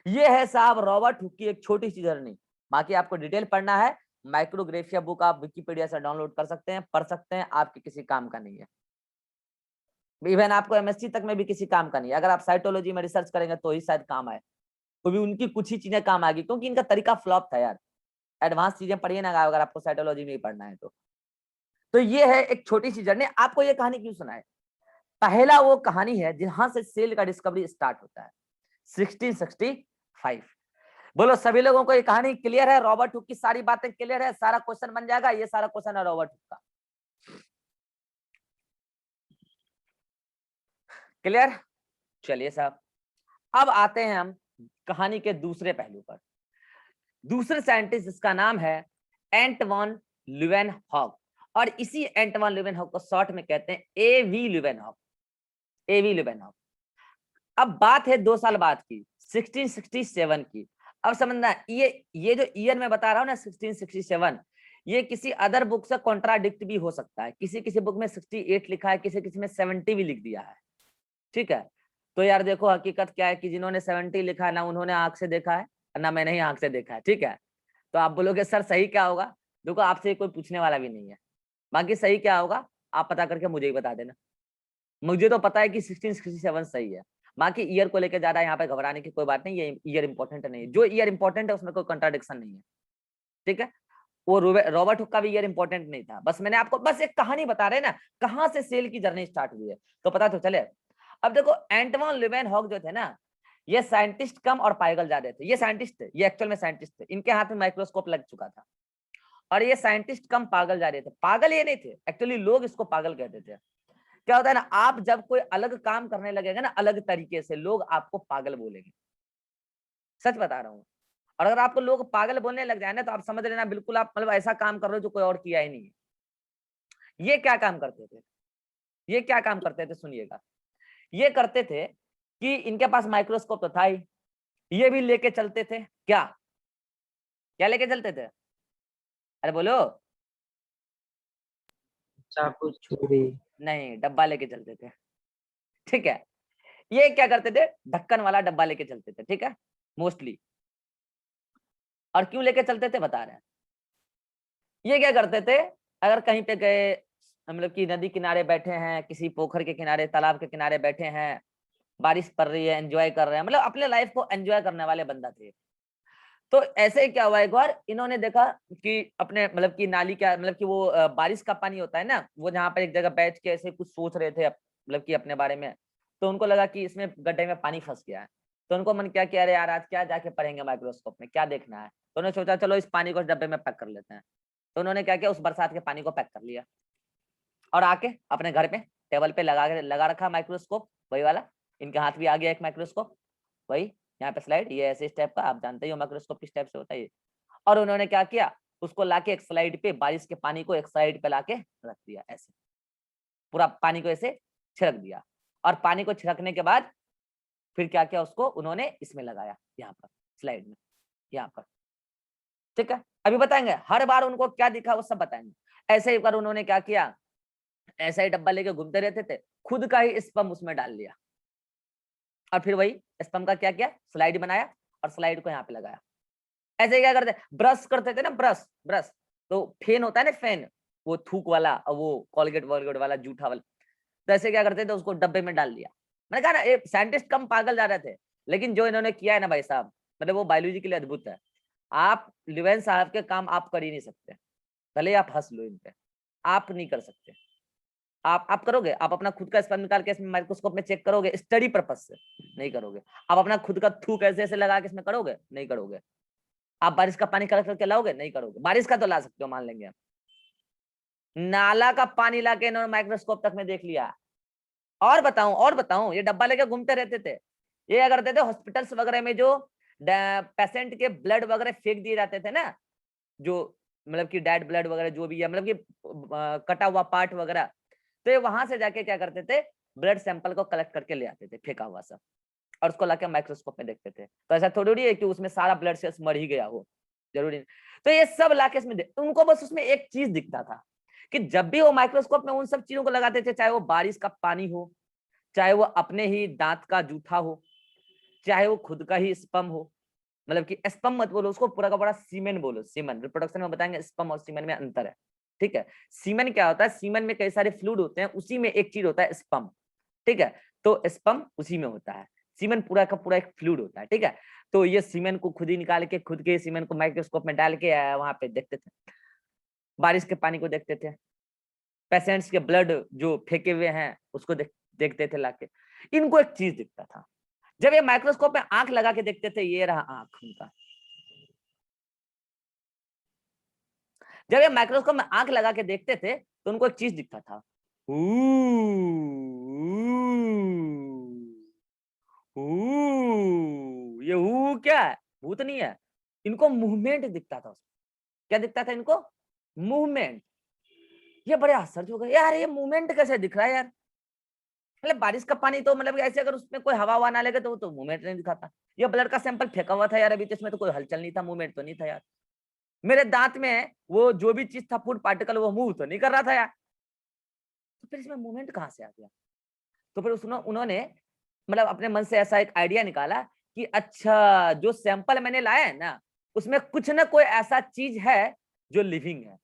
ये है साहब रॉबर्ट हुक की एक छोटी सी जर्नी। बाकी आपको डिटेल पढ़ना है, माइक्रोग्राफिया बुक आप विकिपीडिया से डाउनलोड कर सकते हैं, पढ़ सकते हैं, आपके किसी काम का नहीं है, इवन आपको एमएससी तक में भी किसी काम का नहीं है। अगर आप साइटोलॉजी में रिसर्च करेंगे तो ही शायद काम आए, तो भी उनकी कुछ ही चीजें काम आएगी, क्योंकि इनका तरीका फ्लॉप था यार। एडवांस चीजें पढ़िए ना अगर आपको साइटोलॉजी में ही पढ़ना है तो ये है एक छोटी सी जर्नी। आपको ये कहानी क्यों सुनाए? पहला वो कहानी है जहां से सेल का डिस्कवरी स्टार्ट होता है, 1665। बोलो सभी लोगों को ये कहानी क्लियर है? रॉबर्ट हुक की सारी बातें क्लियर है? सारा क्वेश्चन बन जाएगा, ये सारा क्वेश्चन है रॉबर्ट हुक का, क्लियर? चलिए साहब, अब आते हैं हम कहानी के दूसरे पहलू पर। दूसरे साइंटिस्ट जिसका नाम है एंट वॉन ल्यूवेनहॉक, और इसी एंट वॉन ल्यूवेनहॉक को शॉर्ट में कहते हैं एवी ल्यूवेनहॉक, एवी ल्यूवेनहॉक। अब बात है 2 साल बाद की, 1667 की। अब समझना, ये जो ईयर मैं बता रहा हूँ ना 1667, ये किसी अदर बुक से कॉन्ट्राडिक्ट भी हो सकता है। किसी किसी बुक में 68 लिखा है, किसी किसी में 70 भी लिख दिया है, ठीक है। तो यार देखो हकीकत क्या है कि जिन्होंने 70 लिखा है ना उन्होंने आंख से देखा है ना मैंने ही आंख से देखा है, ठीक है। तो आप बोलोगे सर सही क्या होगा, देखो आपसे कोई पूछने वाला भी नहीं है, बाकी सही क्या होगा आप पता करके मुझे ही बता देना। मुझे तो पता है कि 1667 सही है, बाकी ईयर को लेकर ज्यादा यहाँ पे घबराने की कोई बात नहीं, ये ईयर इंपॉर्टेंट नहीं है। जो ईयर इंपॉर्टेंट है उसमें कोई कंट्राडिक्शन नहीं है, ठीक है। वो रॉबर्ट हुक का भी ईयर इंपॉर्टेंट नहीं था, बस मैंने आपको बस एक कहानी बता रहे ना कहाँ से सेल की जर्नी स्टार्ट हुई है, तो पता तो चले। अब देखो एंट वॉन ल्यूवेनहॉक जो थे ना, ये साइंटिस्ट कम और पागल ज्यादा थे। ये साइंटिस्ट थे, ये एक्चुअल में साइंटिस्ट थे, इनके हाथ में माइक्रोस्कोप लग चुका था, और ये साइंटिस्ट कम पागल ज्यादा थे। पागल ये नहीं थे, एक्चुअली लोग इसको पागल कहते थे। क्या होता है ना, आप जब कोई अलग काम करने लगेगा ना अलग तरीके से, लोग आपको पागल बोलेंगे, सच बता रहा हूँ। और अगर आपको लोग पागल बोलने लग जाए ना तो आप समझ लेना बिल्कुल आप मतलब ऐसा काम कर रहे हो जो कोई और किया ही नहीं है। ये क्या काम करते थे, ये क्या काम करते थे सुनिएगा। ये करते थे कि इनके पास माइक्रोस्कोप तो था ही, ये भी लेके चलते थे। क्या क्या लेके चलते थे, अरे बोलो। चाकू छुरी। नहीं, डब्बा लेके चलते थे, ठीक है। ये क्या करते थे, ढक्कन वाला डब्बा लेके चलते थे, ठीक है, मोस्टली। और क्यों लेके चलते थे बता रहे हैं। ये क्या करते थे, अगर कहीं पे गए, मतलब कि नदी किनारे बैठे हैं, किसी पोखर के किनारे, तालाब के किनारे बैठे हैं, बारिश पड़ रही है, एंजॉय कर रहे हैं, मतलब अपने लाइफ को एंजॉय करने वाले बंदा थे। तो ऐसे ही क्या हुआ, एक बार इन्होंने देखा कि अपने मतलब कि नाली क्या मतलब कि वो बारिश का पानी होता है ना, वो जहाँ पर एक जगह बैठ के ऐसे कुछ सोच रहे थे मतलब कि अपने बारे में। तो उनको लगा कि इसमें गड्ढे में पानी फंस गया है। तो उनको मन क्या कि अरे यार आज क्या जाके पढ़ेंगे माइक्रोस्कोप में, क्या देखना है। तो उन्होंने सोचा चलो इस पानी को डब्बे में पैक कर लेते हैं। तो उन्होंने क्या किया, उस बरसात के पानी को पैक कर लिया और आके अपने घर पे टेबल पे लगा रखा माइक्रोस्कोप, वही वाला। इनके हाथ भी आ गया एक माइक्रोस्कोप, वही यहाँ पे स्लाइड, ये ऐसे इस टाइप का, आप जानते ही हो माइक्रोस्कोप किस टाइप से होता है ये। और उन्होंने क्या किया, उसको लाके एक स्लाइड पे, बारिश के पानी को एक स्लाइड पे लाके रख दिया, ऐसे पूरा पानी को ऐसे छिड़क दिया। और पानी को छिड़कने के बाद फिर क्या किया, उसको उन्होंने इसमें लगाया, यहाँ पर स्लाइड में, यहाँ पर, ठीक है। अभी बताएंगे हर बार उनको क्या दिखा वो सब बताएंगे। ऐसे एक बार उन्होंने क्या किया, ऐसा ही डब्बा लेके घूमते रहते थे, खुद का ही स्पम उसमें डाल लिया, और फिर वही स्पम का क्या किया, स्लाइड बनाया और स्लाइड को यहाँ पे लगाया। ऐसे क्या करते, ब्रश करते थे ना, ब्रश ब्रश तो फेन होता है ना, फेन, वो थूक वाला और वो कॉलगेट वॉलगेट वाला जूठा वाला। तो ऐसे क्या करते थे, उसको डब्बे में डाल दिया। मैंने कहा ना ये साइंटिस्ट कम पागल जा रहे थे, लेकिन जो इन्होंने किया है ना भाई साहब, मतलब वो बायोलॉजी के लिए अद्भुत है। आप ल्यूवेन साहब के काम आप कर ही नहीं सकते, भले आप हंस लो इन पे, आप नहीं कर सकते। आप करोगे, आप अपना खुद का स्पर्म निकाल के इसमें माइक्रोस्कोप में चेक करोगे स्टडी पर्पज से, नहीं करोगे। आप अपना खुद का थूक ऐसे ऐसे लगा के इसमें करोगे, नहीं करोगे। आप बारिश का पानी कलेक्ट करके लाओगे, नहीं करोगे। बारिश का तो ला सकते हो, मान लेंगे। नाला का पानी लाके इन्होंने माइक्रोस्कोप तक में देख लिया। और बताऊं, ये डब्बा लेके घूमते रहते थे। ये क्या करते थे, हॉस्पिटल्स वगैरह में जो पेशेंट के ब्लड वगैरह फेंक दिए जाते थे ना, जो मतलब कि डेड ब्लड वगैरह जो भी है, मतलब कि कटा हुआ पार्ट वगैरह, तो ये वहां से जाके क्या करते थे, ब्लड सैंपल को कलेक्ट करके ले आते थे फेंका हुआ सब, और उसको लाके माइक्रोस्कोप में देखते थे। तो ऐसा थोड़ी है कि उसमें सारा ब्लड सेल्स मर ही गया हो, जरूरी नहीं। तो ये सब लाके इसमें उनको बस उसमें एक चीज दिखता था कि जब भी वो माइक्रोस्कोप में उन सब चीजों को लगाते थे, चाहे वो बारिश का पानी हो, चाहे वो अपने ही दांत का जूठा हो, चाहे वो खुद का ही स्पम हो, मतलब कि स्पम मत बोलो उसको, पूरा का पूरा सीमेन बोलो। सीमेन रिप्रोडक्शन में बताएंगे, स्पम और सीमेन में अंतर है, ठीक है। सीमेन क्या होता है, सीमेन में कई सारे फ्लूइड होते हैं, उसी में एक चीज होता है स्पम, ठीक है। तो स्पम उसी में होता है, सीमेन पूरा का पूरा एक फ्लूइड होता है, ठीक है। तो ये सीमेन को खुद ही निकाल के, खुद के सीमेन को माइक्रोस्कोप में डाल के वहां पे देखते थे, बारिश के पानी को देखते थे, पेशेंट्स के ब्लड जो फेंके हुए हैं उसको देखते थे लाके। इनको एक चीज दिखता था, जब ये माइक्रोस्कोप में आंख लगा के देखते थे, ये रहा आंख उनका। जब ये माइक्रोस्कोप में आंख लगा के देखते थे तो उनको एक चीज दिखता था, ये क्या है, भूत नहीं है, इनको मूवमेंट दिखता था उसमें। क्या दिखता था इनको, मूवमेंट। ये बड़े आश्चर्य हो गए, यार ये मूवमेंट कैसे दिख रहा है यार, मतलब बारिश का पानी तो मतलब ऐसे अगर उसमें कोई हवा हवा ना लगे तो वो तो मूवमेंट नहीं दिखाता। ये ब्लड का सैंपल फेंका हुआ था यार अभी, तो इसमें तो कोई हलचल नहीं था, मूवमेंट तो नहीं था यार। मेरे दांत में वो जो भी चीज था फूड पार्टिकल वो मूव तो नहीं कर रहा था यार, तो फिर इसमें मूवमेंट कहाँ से आ गया। तो फिर उन्होंने मतलब अपने मन से ऐसा एक आइडिया निकाला कि अच्छा जो सैंपल मैंने लाया है ना उसमें कुछ ना कोई ऐसा चीज है जो लिविंग है,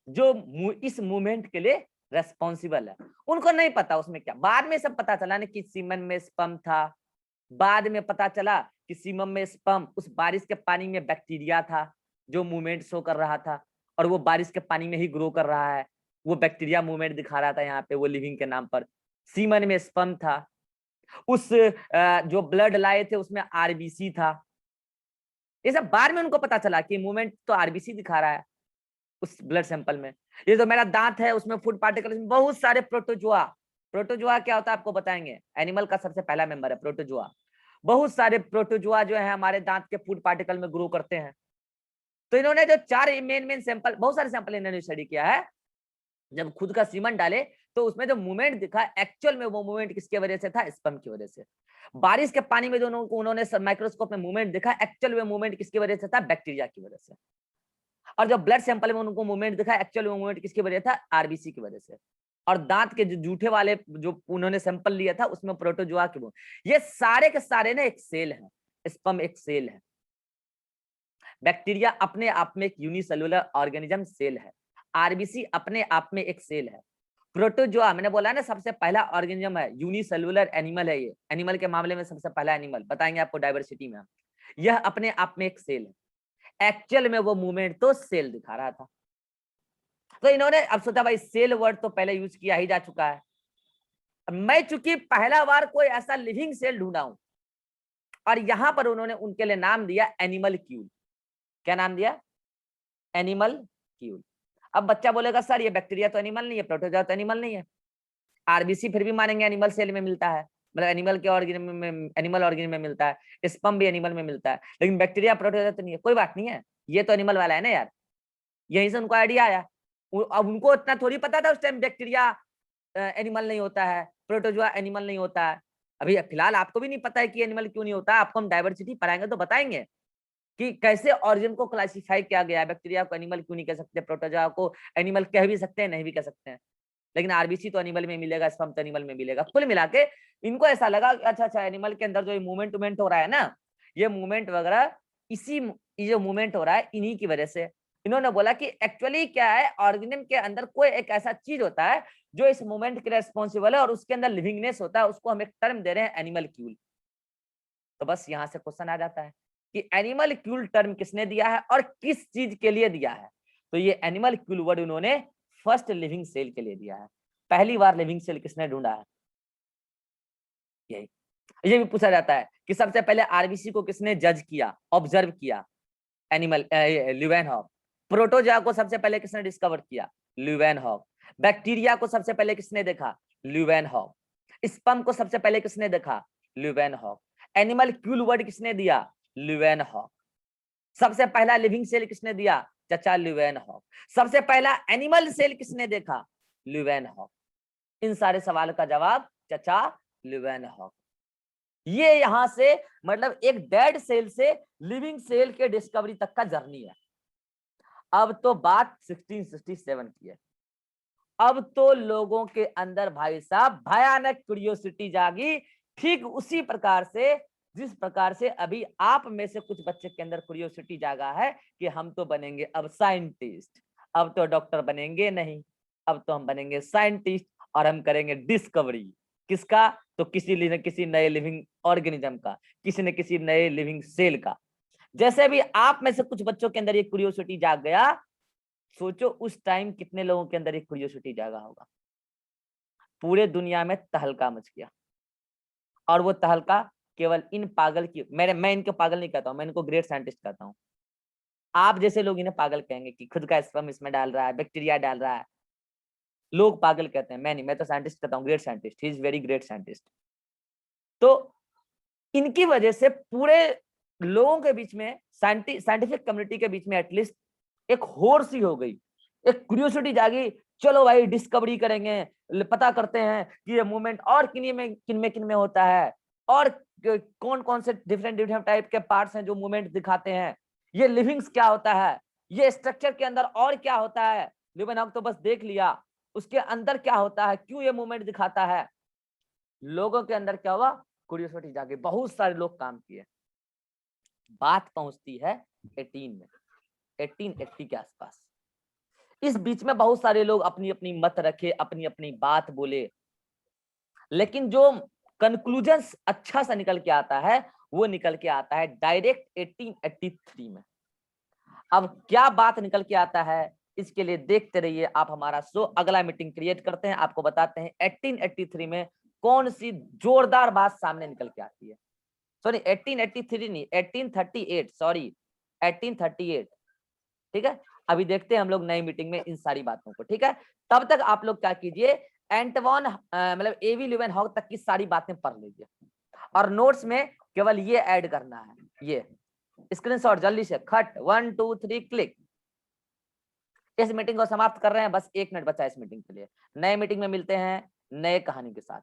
जो इस मूवमेंट के लिए रेस्पॉन्सिबल है। उनको नहीं पता उसमें क्या, बाद में सब पता चला ना कि सीमन में स्पर्म था, बाद में पता चला कि सीमन में स्पर्म उस बारिश के पानी में बैक्टीरिया था जो मूवमेंट शो कर रहा था, और वो बारिश के पानी में ही ग्रो कर रहा है, वो बैक्टीरिया मूवमेंट दिखा रहा था यहाँ पे वो लिविंग के नाम पर। सीमन में स्पर्म था, उस जो ब्लड लाए थे उसमें आरबीसी था। ये सब बाद में उनको पता चला कि मूवमेंट तो आरबीसी दिखा रहा है उस ब्लड सैंपल में। ये जो मेरा दांत है उसमें फूड पार्टिकल, बहुत सारे प्रोटोजोआ। प्रोटोजोआ क्या होता है आपको बताएंगे, एनिमल का सबसे पहला मेंबर है प्रोटोजोआ। बहुत सारे प्रोटोजोआ जो है हमारे दांत के फूड पार्टिकल में ग्रो करते हैं। तो इन्होंने जो 4 मेन सैंपल, बहुत सारे सैंपल इन्होंने स्टडी किया है, जब खुद का सीमन डाले तो उसमें जो मूवमेंट दिखा एक्चुअल में वो मूवमेंट किसके वजह से था, स्पर्म की वजह से। बारिश के पानी में जो उन्होंने माइक्रोस्कोप में मूवमेंट दिखा एक्चुअल में मूवमेंट किसकी वजह से था, बैक्टीरिया की वजह से। और जो ब्लड सैंपल में उनको मूवमेंट दिखा एक्चुअल मूवमेंट किसकी वजह था, आरबीसी की वजह से। और दांत के जो जूठे वाले जो उन्होंने सैंपल लिया था उसमें प्रोटोजोआ की वो, ये सारे के सारे ना एक सेल है, स्पर्म एक सेल है, बैक्टीरिया अपने आप में एक यूनिसेलुलर ऑर्गेनिज्म सेल है, आरबीसी अपने आप में एक सेल है, प्रोटोजोआ मैंने बोला ना सबसे पहला ऑर्गेनिज्म है, यूनिसेलुलर एनिमल है, ये एनिमल के मामले में सबसे पहला एनिमल बताएंगे आपको डाइवर्सिटी में। यह अपने आप में एक सेल है, एक्चुअल में वो मूवमेंट तो सेल दिखा रहा था। तो इन्होंने अब सोचा भाई सेल वर्ड तो पहले यूज किया ही जा चुका है, मैं चूंकि पहला बार कोई ऐसा लिविंग सेल ढूंढा हूं, और यहां पर उन्होंने उनके लिए नाम दिया एनिमल क्यूल। क्या नाम दिया, एनिमल क्यूल। अब बच्चा बोलेगा सर ये बैक्टीरिया तो एनिमल नहीं है, प्रोटोजोआ तो एनिमल नहीं है, आरबीसी फिर भी मानेंगे एनिमल सेल में मिलता है, मतलब एनिमल के ऑर्गेनिज्म में, एनिमल ऑर्गेनिज्म में मिलता है, स्पर्म भी एनिमल में मिलता है, लेकिन बैक्टीरिया प्रोटोजोआ तो नहीं है। कोई बात नहीं है, ये तो एनिमल वाला है ना यार, यहीं से उनको आइडिया आया। अब उनको इतना थोड़ी पता था उस टाइम बैक्टीरिया एनिमल नहीं होता है, प्रोटोजोआ एनिमल नहीं होता है। अभी फिलहाल आपको भी नहीं पता है कि एनिमल क्यों नहीं होता, आपको हम डाइवर्सिटी पढ़ाएंगे तो बताएंगे कि कैसे ऑरिजिन को क्लासिफाई किया गया है, बैक्टीरिया को एनिमल क्यों नहीं कह सकते, प्रोटोजोआ को एनिमल कह भी सकते हैं नहीं भी कह सकते हैं, लेकिन आरबीसी तो एनिमल में मिलेगा, स्पर्म तो एनिमल में मिलेगा। कुल मिला के इनको ऐसा लगा अच्छा अच्छा एनिमल के अंदर जो मूवमेंट हो रहा है ना, ये मूवमेंट वगैरह ये जो मूवमेंट हो रहा है इन्हीं की वजह से। इन्होंने बोला कि एक्चुअली क्या है, ऑर्गेनिज्म के अंदर कोई एक ऐसा चीज होता है जो इस मूवमेंट के रेस्पॉन्सिबल है और उसके अंदर लिविंगनेस होता है, उसको हम एक टर्म दे रहे हैं एनिमल क्यूल। तो बस यहाँ से क्वेश्चन आ जाता है कि एनिमल क्यूल टर्म किसने दिया है और किस चीज के लिए दिया है। तो ये एनिमल क्यूल वर्ड उन्होंने फर्स्ट लिविंग सेल के लिए दिया है, पहली बार लिविंग सेल किसने ढूंढा है, यही। ये भी पूछा जाता है कि सबसे पहले आरबीसी को किसने जज किया, ऑब्जर्व किया, एनिमल ल्यूवेनहॉक। प्रोटोजोआ को सबसे पहले किसने डिस्कवर किया, ल्यूवेनहॉक। बैक्टीरिया को सबसे पहले किसने देखा, ल्यूवेनहॉक। स्पर्म को सबसे पहले किसने देखा, ल्यूवेनहॉक। एनिमल क्यूल वर्ड किसने दिया, ल्यूवेनहॉक। सबसे पहला लिविंग सेल किसने दिया, चचा ल्यूवेनहॉक। सबसे पहला एनिमल सेल किसने देखा, ल्यूवेनहॉक। इन सारे सवाल का जवाब चचा ल्यूवेनहॉक। ये यहां से मतलब एक डेड सेल से लिविंग सेल के डिस्कवरी तक का जर्नी है। अब तो बात 1667 की है, अब तो लोगों के अंदर भाई साहब भयानक क्यूरियोसिटी जागी, ठीक उसी प्रकार से जिस प्रकार से अभी आप में से कुछ बच्चे के अंदर क्यूरियोसिटी जागा है कि हम तो बनेंगे अब साइंटिस्ट, अब तो डॉक्टर बनेंगे नहीं, अब तो हम बनेंगे साइंटिस्ट और हम करेंगे डिस्कवरी। किसका, तो किसी न किसी नए लिविंग ऑर्गेनिज्म का, किसी न किसी नए लिविंग सेल का। जैसे भी आप में से कुछ बच्चों के अंदर ये क्यूरियोसिटी जाग गया, सोचो उस टाइम कितने लोगों के अंदर एक क्यूरियोसिटी जागा होगा। पूरे दुनिया में तहलका मच गया, और वो तहलका केवल इन पागल की, मैं इनको पागल नहीं कहता हूं, मैं इनको ग्रेट साइंटिस्ट कहता हूं। आप जैसे लोग इन्हें पागल कहेंगे कि खुद का स्पर्म इसमें डाल रहा है, बैक्टीरिया डाल रहा है, लोग पागल कहते हैं, मैं नहीं, मैं तो साइंटिस्ट कहता हूँ, great scientist, he is very great scientist. तो इनकी वजह से पूरे लोगों के बीच में, साइंटिफिक कम्युनिटी के बीच में एटलीस्ट एक होड़ सी हो गई, एक क्यूरियोसिटी जागी, चलो भाई डिस्कवरी करेंगे, पता करते हैं कि ये मूवमेंट और किन में होता है, और कौन कौन से डिफरेंट टाइप के पार्ट्स हैं जो मूवमेंट दिखाते हैं, ये लिविंग्स क्या होता है, ये स्ट्रक्चर के अंदर और क्या होता है, लिविंग तो बस देख लिया, उसके अंदर क्या होता है, क्यों ये मूवमेंट दिखाता है। लोगों के अंदर क्या हुआ, क्यूरियोसिटी जागी, बहुत सारे लोग काम किए। बात पहुंचती है 1880 के आसपास। इस बीच में बहुत सारे लोग अपनी अपनी मत रखे, अपनी अपनी बात बोले, लेकिन जो कंक्लूजन अच्छा सा निकल के आता है वो निकल के आता है डायरेक्ट 1883 में। अब क्या बात निकल के आता है, इसके लिए देखते रहिए आप हमारा शो। अगला मीटिंग क्रिएट करते हैं, आपको बताते हैं 1883 में कौन सी जोरदार बात सामने निकल के आती है। सॉरी 1883 नहीं, 1838, सॉरी 1838। ठीक है, अभी देखते हैं हम लोग नई मीटिंग में इन सारी बातों को। ठीक है, तब तक आप लोग क्या कीजिए, एंटवन मतलब एवी ल्यूवेनहॉक तक की सारी बातें पढ़ लीजिए, और नोट्स में केवल ये ऐड करना है, ये स्क्रीनशॉट जल्दी से खट 1 2 3 क्लिक। इस मीटिंग को समाप्त कर रहे हैं, बस 1 मिनट बचा है इस मीटिंग के लिए। नए मीटिंग में मिलते हैं नए कहानी के साथ।